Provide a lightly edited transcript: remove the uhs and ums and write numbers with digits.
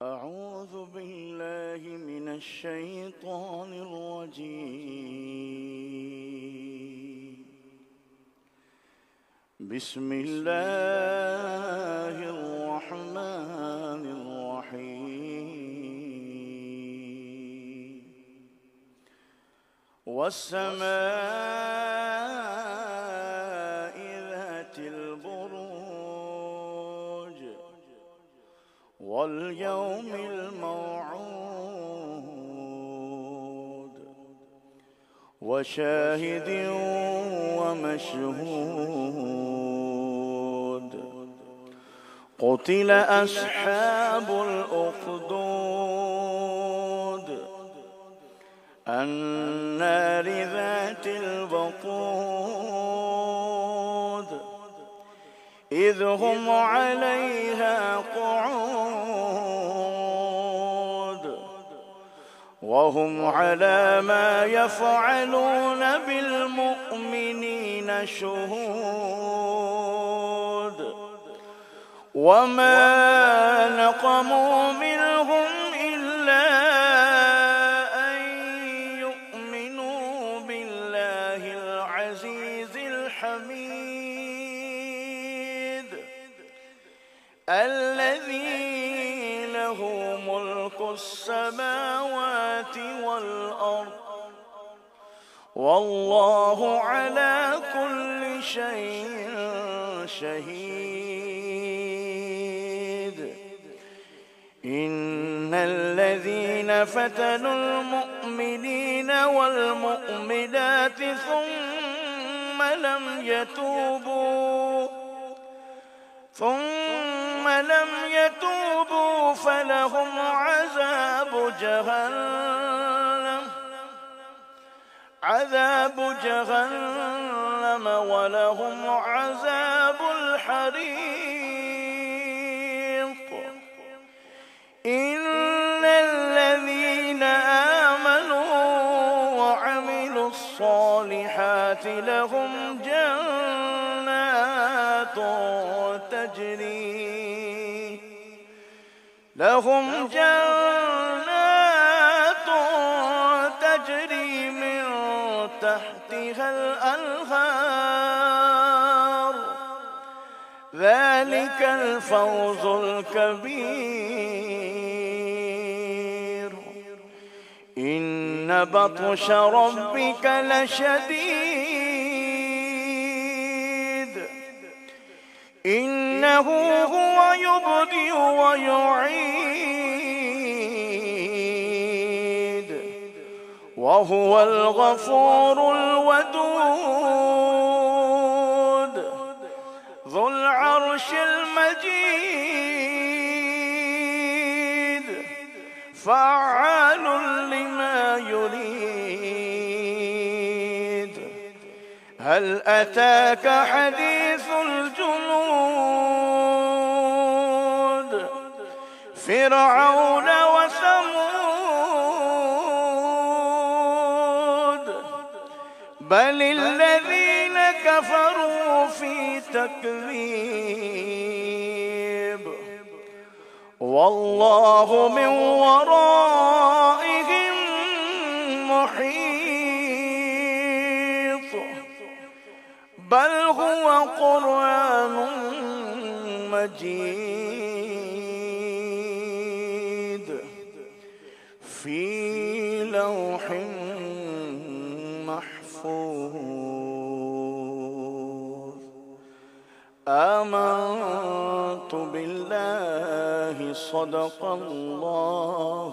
أعوذ بالله من الشيطان الرجيم. بسم الله الرحمن الرحيم. والسماء ذات البروج واليوم الموعود وشاهد ومشهود. قتل أصحاب الأخدود النار ذات الوقود إذ هم عليها قعود وهم على ما يفعلون بالمؤمنين شهود. وما نقموا منهم إلا أن يؤمنوا بالله العزيز الحميد الذي له ملك السماوات والأرض والله على كل شيء شهيد. إن الذين فتنوا المؤمنين والمؤمنات ثم لم يتوبوا فلهم عذاب جهنم ولهم عذاب الحريق. إن الذين آمنوا وعملوا الصالحات لهم جنات تجري من تحتها الأنهار. ذلك الفوز الكبير. إن بطش ربك لشديد. إنه هو يبدئ ويعيد وهو الغفور الودود ذو العرش المجيد فعال لما يريد. هل أتاك حديث الجنود فرعون وثمود بل الذين كفروا في تكذيب والله من ورائهم محيط. بل هو قرآن مجيد في لوح محفوظ. آمنت بالله صدق الله